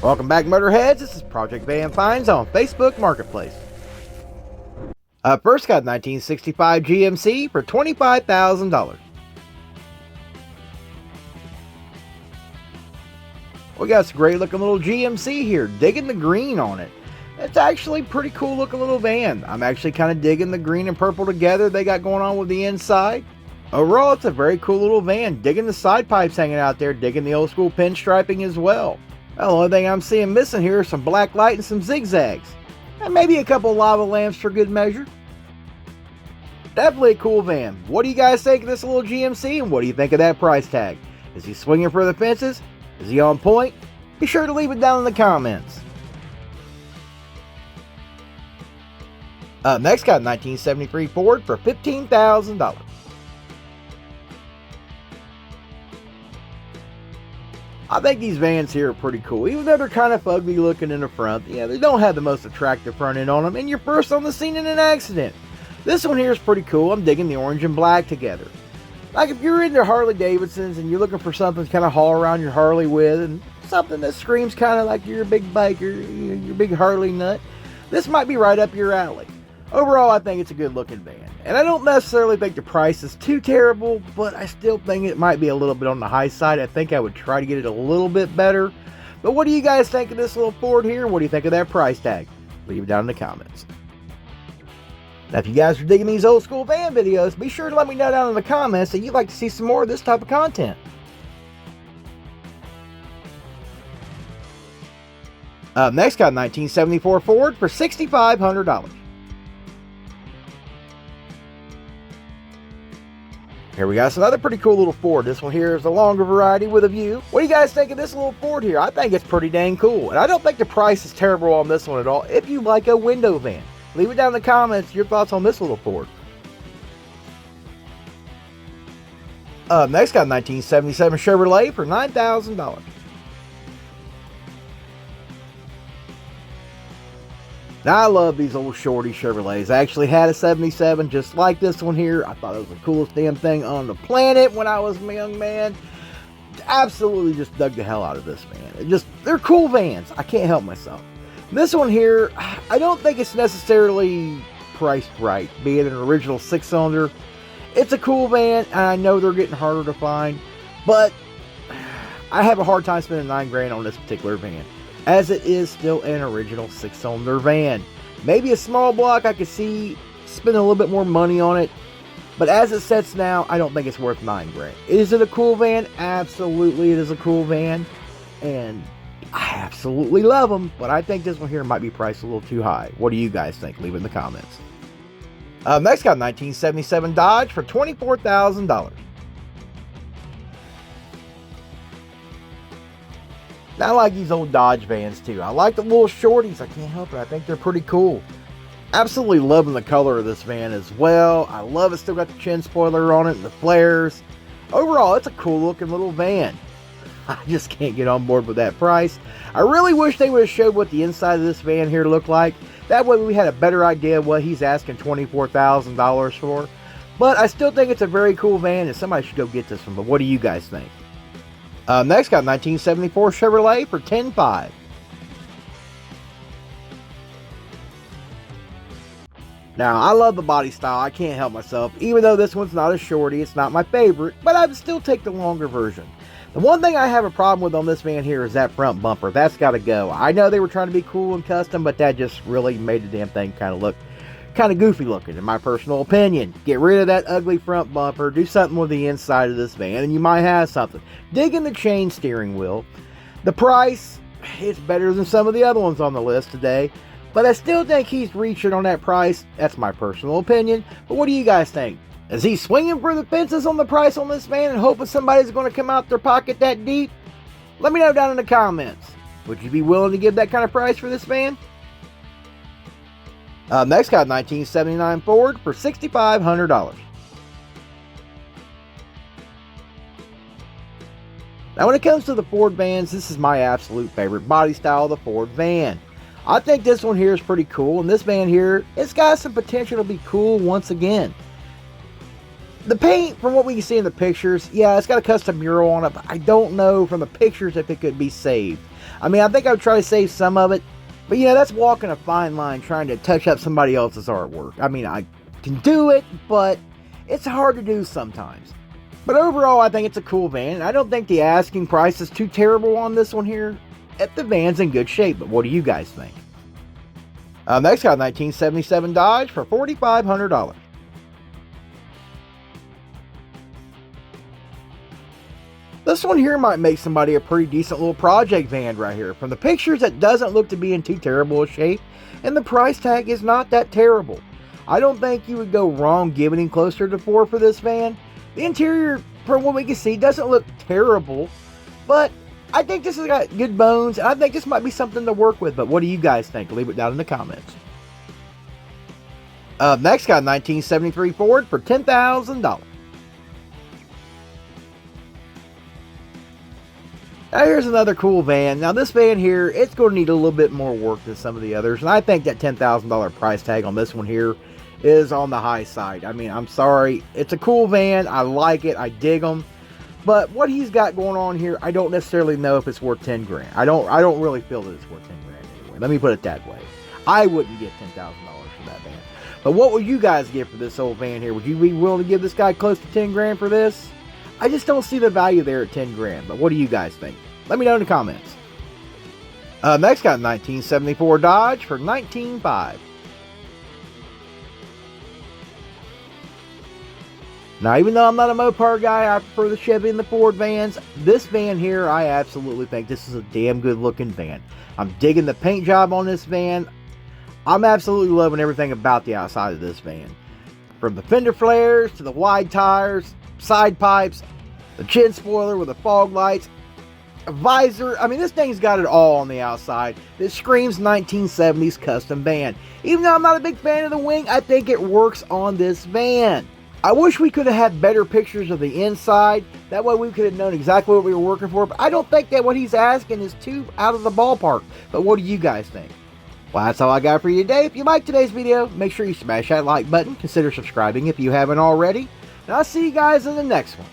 Welcome back, Motorheads. This is Project Van Finds on Facebook Marketplace. First got 1965 GMC for $25,000. We got this great looking little GMC here, digging the green on it. It's actually pretty cool looking little van. I'm actually kind of digging the green and purple together they got going on with the inside. Overall, it's a very cool little van. Digging the side pipes hanging out there, digging the old school pinstriping as well. The only thing I'm seeing missing here is some black light and some zigzags. And maybe a couple lava lamps for good measure. Definitely a cool van. What do you guys think of this little GMC, and what do you think of that price tag? Is he swinging for the fences? Is he on point? Be sure to leave it down in the comments. Next got a 1973 Ford for $15,000. I think these vans here are pretty cool, even though they're kind of ugly looking in the front. Yeah, they don't have the most attractive front end on them, and you're first on the scene in an accident. This one here is pretty cool. I'm digging the orange and black together. Like if you're into Harley Davidsons and you're looking for something to kind of haul around your Harley with, and something that screams kind of like you're a big biker, your big Harley nut, this might be right up your alley. Overall, I think it's a good looking van. And I don't necessarily think the price is too terrible, but I still think it might be a little bit on the high side. I think I would try to get it a little bit better. But what do you guys think of this little Ford here? What do you think of that price tag? Leave it down in the comments. Now, if you guys are digging these old school van videos, be sure to let me know down in the comments that you'd like to see some more of this type of content. Next got a 1974 Ford for $6,500. Here we got another pretty cool little Ford. This one here is the longer variety with a view. What do you guys think of this little Ford here? I think it's pretty dang cool. And I don't think the price is terrible on this one at all if you like a window van. Leave it down in the comments your thoughts on this little Ford. Next got a 1977 Chevrolet for $9,000. Now, I love these old shorty Chevrolets. I actually had a 77 just like this one here. I thought it was the coolest damn thing on the planet when I was a young man. Absolutely just dug the hell out of this van. They're cool vans. I can't help myself. This one here, I don't think it's necessarily priced right, being an original 6-cylinder. It's a cool van, and I know they're getting harder to find, but I have a hard time spending $9,000 on this particular van, as it is still an original 6-cylinder van. Maybe a small block, I could see spending a little bit more money on it, but as it sits now, I don't think it's worth $9,000. Is it a cool van? Absolutely, it is a cool van, and I absolutely love them, but I think this one here might be priced a little too high. What do you guys think? Leave it in the comments. Next got a 1977 Dodge for $24,000. Now, I like these old Dodge vans too. I like the little shorties. I can't help it. I think they're pretty cool. Absolutely loving the color of this van as well. I love it. Still got the chin spoiler on it and the flares. Overall, it's a cool looking little van. I just can't get on board with that price. I really wish they would have showed what the inside of this van here looked like. That way we had a better idea of what he's asking $24,000 for. But I still think it's a very cool van, and somebody should go get this one. But what do you guys think? Next got 1974 Chevrolet for $10,500. Now, I love the body style. I can't help myself. Even though this one's not a shorty, it's not my favorite, but I would still take the longer version. The one thing I have a problem with on this van here is that front bumper. That's got to go. I know they were trying to be cool and custom, but that just really made the damn thing kind of look kind of goofy looking, in my personal opinion. Get rid of that ugly front bumper. Do something with the inside of this van, and you might have something. Dig in the chain steering wheel. The price, it's better than some of the other ones on the list today, but I still think he's reaching on that price. That's my personal opinion. But what do you guys think? Is he swinging for the fences on the price on this van and hoping somebody's going to come out their pocket that deep? Let me know down in the comments. Would you be willing to give that kind of price for this van? Next got 1979 Ford for $6,500. Now, when it comes to the Ford vans, this is my absolute favorite body style of the Ford van. I think this one here is pretty cool, and this van here, it's got some potential to be cool once again. The paint, from what we can see in the pictures, yeah, it's got a custom mural on it, but I don't know from the pictures if it could be saved. I mean, I think I would try to save some of it, but you know, that's walking a fine line trying to touch up somebody else's artwork. I mean, I can do it, but it's hard to do sometimes. But overall, I think it's a cool van. I don't think the asking price is too terrible on this one here. The van's in good shape, but what do you guys think? Next got a 1977 Dodge for $4,500. This one here might make somebody a pretty decent little project van right here. From the pictures, it doesn't look to be in too terrible a shape, and the price tag is not that terrible. I don't think you would go wrong giving him closer to $4 for this van. The interior, from what we can see, doesn't look terrible, but I think this has got good bones, and I think this might be something to work with. But what do you guys think? Leave it down in the comments. Next got a 1973 Ford for $10,000. Now here's another cool van. Now this van here, it's going to need a little bit more work than some of the others. And I think that $10,000 price tag on this one here is on the high side. I mean, I'm sorry. It's a cool van. I like it. I dig them. But what he's got going on here, I don't necessarily know if it's worth 10 grand. I don't really feel that it's worth 10 grand anyway. Let me put it that way. I wouldn't get $10,000 for that van. But what would you guys get for this old van here? Would you be willing to give this guy close to 10 grand for this? I just don't see the value there at 10 grand. But what do you guys think? Let me know in the comments. Next got a 1974 Dodge for $19,500. Now, even though I'm not a Mopar guy, I prefer the Chevy and the Ford vans. This van here, I absolutely think this is a damn good looking van. I'm digging the paint job on this van. I'm absolutely loving everything about the outside of this van. From the fender flares to the wide tires, side pipes, the chin spoiler with the fog lights, a visor. I mean, this thing's got it all on the outside. This screams 1970s custom van. Even though I'm not a big fan of the wing, I think it works on this van. I wish we could have had better pictures of the inside. That way we could have known exactly what we were working for. But I don't think that what he's asking is too out of the ballpark. But what do you guys think? Well, that's all I got for you today. If you liked today's video, make sure you smash that like button. Consider subscribing if you haven't already. And I'll see you guys in the next one.